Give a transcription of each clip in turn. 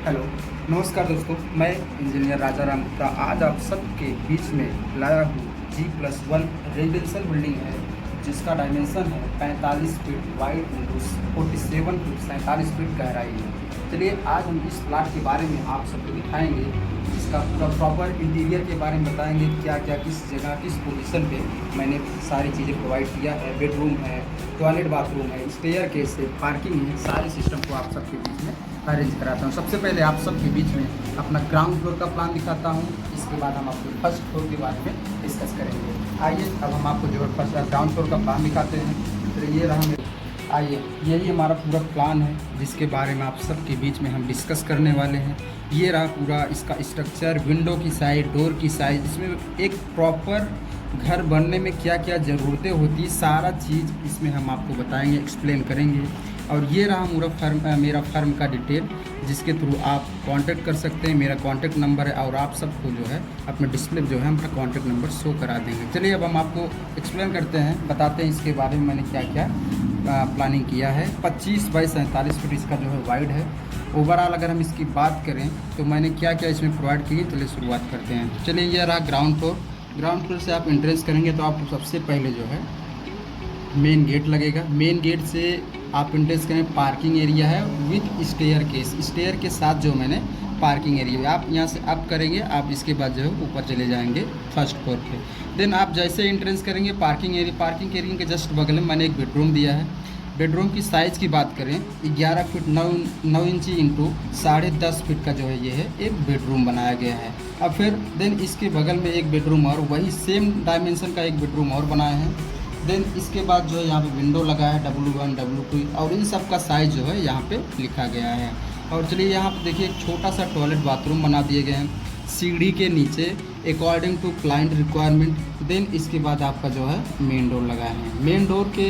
Hello, नमस्कार दोस्तों। मैं इंजीनियर राजा राम गुप्ता आज आप सबके बीच में लाया हूँ G+1 रेजिडेंशियल बिल्डिंग है, जिसका डायमेंशन है 45 feet wide into 47 feet 47 feet गहराई है। चलिए आज हम इस प्लाट के बारे में आप सबको दिखाएंगे, इसका पूरा प्रॉपर इंटीरियर के बारे में बताएंगे, क्या क्या किस जगह किस पोजीशन पे मैंने सारी चीज़ें प्रोवाइड किया है। बेडरूम है, टॉयलेट बाथरूम है, स्टेयर केस है, पार्किंग है, सारे सिस्टम को आप सबके बीच में अरेंज कराता हूँ। सबसे पहले आप सबके बीच में अपना ग्राउंड फ्लोर का प्लान दिखाता हूँ, इसके बाद हम आपको फर्स्ट फ्लोर के बारे में डिस्कस करेंगे। आइए अब हम आपको जो है फर्स्ट ग्राउंड फ्लोर का प्लान दिखाते हैं। तो ये रहा आइए यही हमारा पूरा प्लान है, जिसके बारे में आप सबके बीच में हम डिस्कस करने वाले हैं। ये रहा पूरा इसका स्ट्रक्चर, विंडो की साइज, डोर की साइज, इसमें एक प्रॉपर घर बनने में क्या क्या ज़रूरतें होती है, सारा चीज़ इसमें हम आपको बताएंगे, एक्सप्लेन करेंगे। और ये रहा मेरा फर्म का डिटेल, जिसके थ्रू आप कांटेक्ट कर सकते हैं। मेरा कांटेक्ट नंबर है और आप सबको जो है अपने डिस्प्ले जो है अपना कांटेक्ट नंबर शो करा देंगे। चलिए अब हम आपको एक्सप्लेन करते हैं, बताते हैं इसके बारे में मैंने क्या क्या प्लानिंग किया है। 25 बाई 47 फीट इसका जो है वाइड है। ओवरऑल अगर हम इसकी बात करें तो मैंने क्या क्या इसमें प्रोवाइड की है, चलिए शुरुआत करते हैं। चलिए ये रहा ग्राउंड फ्लोर। ग्राउंड फ्लोर से आप एंट्रेंस करेंगे तो आपको सबसे पहले जो है मेन गेट लगेगा। मेन गेट से आप एंट्रेंस करें, पार्किंग एरिया है विथ स्टेयर केस, स्टेयर के साथ जो मैंने पार्किंग एरिया आप यहाँ से अप करेंगे, आप इसके बाद जो है ऊपर चले जाएंगे फर्स्ट फ्लोर पे। देन आप जैसे एंट्रेंस करेंगे पार्किंग एरिया के जस्ट बगल में मैंने एक बेडरूम दिया है। बेडरूम की साइज़ की बात करें 11 फीट 9 इंची इंटू 10.5 फीट का जो है ये है एक बेडरूम बनाया गया है। अब फिर देन इसके बगल में एक बेडरूम और वही सेम डायमेंशन का एक बेडरूम और बनाया है। देन इसके बाद जो है यहाँ पे विंडो लगा है W1 W2 और इन सब का साइज़ जो है यहाँ पे लिखा गया है। और चलिए यहाँ पे देखिए एक छोटा सा टॉयलेट बाथरूम बना दिए गए हैं सीढ़ी के नीचे according to client requirement. Then इसके बाद आपका जो है मेन डोर लगा है। मेन डोर के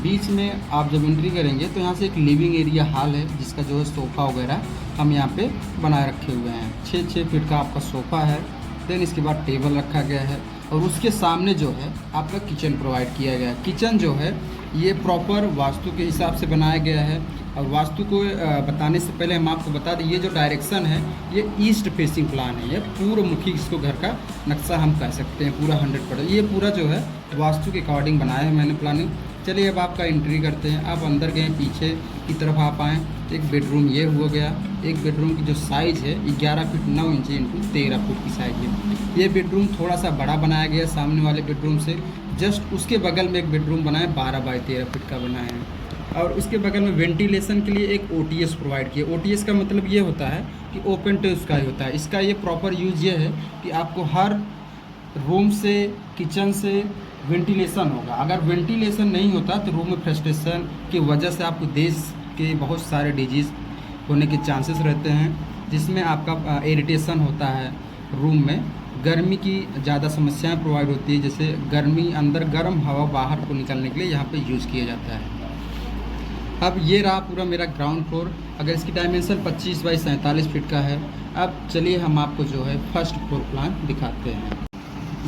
बीच में आप जब एंट्री करेंगे तो यहाँ से एक लिविंग एरिया हॉल है, जिसका जो है सोफ़ा वगैरह हम यहाँ पे बनाए रखे हुए हैं। 6 फीट का आपका सोफ़ा है। देन इसके बाद टेबल रखा गया है और उसके सामने जो है आपका किचन प्रोवाइड किया गया है। किचन जो है ये प्रॉपर वास्तु के हिसाब से बनाया गया है। और वास्तु को बताने से पहले हम आपको बता दें, ये जो डायरेक्शन है ये ईस्ट फेसिंग प्लान है, ये पूर्वमुखी इसको घर का नक्शा हम कह सकते हैं पूरा 100%। ये पूरा जो है वास्तु के अकॉर्डिंग बनाया है मैंने प्लानिंग। चलिए अब आपका एंट्री करते हैं। आप अंदर गए, पीछे की तरफ आप आएँ, एक बेडरूम ये हो गया। एक बेडरूम की जो साइज़ है 11 फीट 9 इंची इंटू 13 फीट की साइज़ है। ये बेडरूम थोड़ा सा बड़ा बनाया गया सामने वाले बेडरूम से। जस्ट उसके बगल में एक बेडरूम बनाया 12 बाई 13 फीट का बनाया है। और उसके बगल में वेंटिलेशन के लिए एक OTS प्रोवाइड किया। OTS का मतलब ये होता है कि ओपन टेरेस का ही होता है। इसका ये प्रॉपर यूज़ ये है कि आपको हर रूम से, किचन से वेंटिलेशन होगा। अगर वेंटिलेशन नहीं होता तो रूम में फ्रस्ट्रेशन की वजह से आपको देश के बहुत सारे डिजीज़ होने के चांसेस रहते हैं, जिसमें आपका इरिटेशन होता है। रूम में गर्मी की ज़्यादा समस्याएं प्रोवाइड होती है, जैसे गर्मी अंदर, गर्म हवा बाहर को निकलने के लिए यहाँ पे यूज़ किया जाता है। अब ये रहा पूरा मेरा ग्राउंड फ्लोर। अगर इसकी डायमेंशन 25 बाई 47 फीट का है। अब चलिए हम आपको जो है फर्स्ट फ्लोर प्लान दिखाते हैं।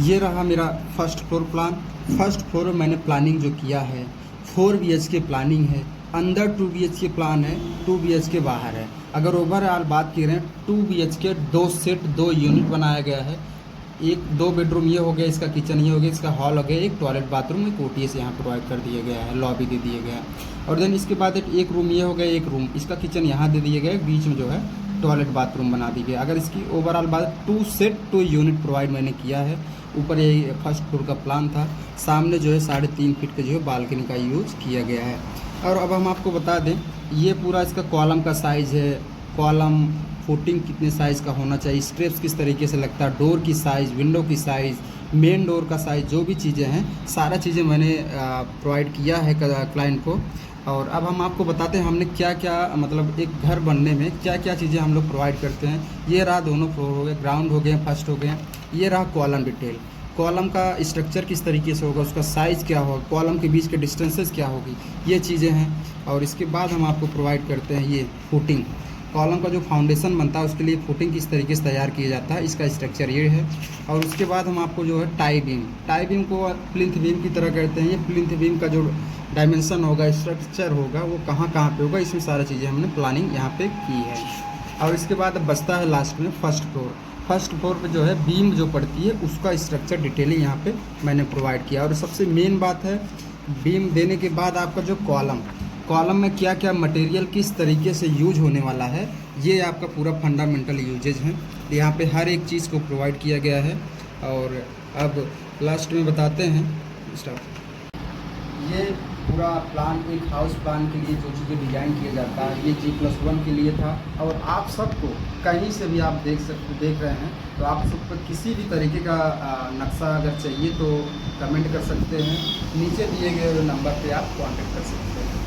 ये रहा मेरा first floor plan. First floor में मैंने प्लानिंग जो किया है 4 BHK प्लानिंग है। अंदर 2 BHK प्लान है, 2 BHK बाहर है। अगर ओवरऑल बात करें 2 BHK 2 सेट 2 यूनिट बनाया गया है। 2 बेडरूम ये हो गया, इसका किचन ये हो गया, इसका हॉल हो गया, एक टॉयलेट बाथरूम, एक OTS यहाँ प्रोवाइड कर दिया गया है, लॉबी दे दिया गया है। और देन इसके बाद एक रूम ये हो गया, एक रूम, इसका किचन यहाँ दे दिया गया, बीच में जो है टॉयलेट बाथरूम बना दी गया। अगर इसकी ओवरऑल बात 2 सेट 2 यूनिट प्रोवाइड मैंने किया है। ऊपर ये फर्स्ट फ्लोर का प्लान था। सामने जो है 3.5 फीट का जो है बालकनी का यूज़ किया गया है। और अब हम आपको बता दें, ये पूरा इसका कॉलम का साइज़ है, कॉलम फुटिंग कितने साइज़ का होना चाहिए, स्ट्रेप्स किस तरीके से लगता है, डोर की साइज़, विंडो की साइज़, मेन डोर का साइज़, जो भी चीज़ें हैं सारा चीज़ें मैंने प्रोवाइड किया है क्लाइंट को। और अब हम आपको बताते हैं हमने क्या क्या, मतलब एक घर बनने में क्या क्या चीज़ें हम लोग प्रोवाइड करते हैं। ये रहा दोनों फ्लोर हो गए, ग्राउंड हो गए, फर्स्ट हो गए। ये रहा कॉलम डिटेल, कॉलम का स्ट्रक्चर किस तरीके से होगा, उसका साइज़ क्या होगा, कॉलम के बीच के डिस्टेंसेस क्या होगी, ये चीज़ें हैं। और इसके बाद हम आपको प्रोवाइड करते हैं ये फुटिंग, कॉलम का जो फाउंडेशन बनता है उसके लिए फुटिंग किस तरीके से तैयार किया जाता है, इसका स्ट्रक्चर ये है। और उसके बाद हम आपको जो है टाई बीम को प्लिंथ बीम की तरह कहते हैं। ये प्लिंथ बीम का जो डायमेंशन होगा, स्ट्रक्चर होगा, वो कहाँ कहाँ पे होगा, इसमें सारी चीज़ें हमने प्लानिंग यहाँ पे की है। और इसके बाद बचता है लास्ट में फर्स्ट फ्लोर। फर्स्ट फ्लोर पे जो है बीम जो पड़ती है उसका स्ट्रक्चर डिटेलिंग यहाँ पे मैंने प्रोवाइड किया। और सबसे मेन बात है, बीम देने के बाद आपका जो कॉलम में क्या क्या मटेरियल किस तरीके से यूज होने वाला है, ये आपका पूरा फंडामेंटल यूजेज है। यहाँ पे हर एक चीज़ को प्रोवाइड किया गया है। और अब लास्ट में बताते हैं स्टाफ, ये पूरा प्लान एक हाउस प्लान के लिए जो चीज़ें डिज़ाइन किया जाता है, ये G+1 के लिए था। और आप सबको कहीं से भी आप देख रहे हैं, तो आप सबको किसी भी तरीके का नक्शा अगर चाहिए तो कमेंट कर सकते हैं, नीचे दिए गए नंबर पे आप कांटेक्ट कर सकते हैं।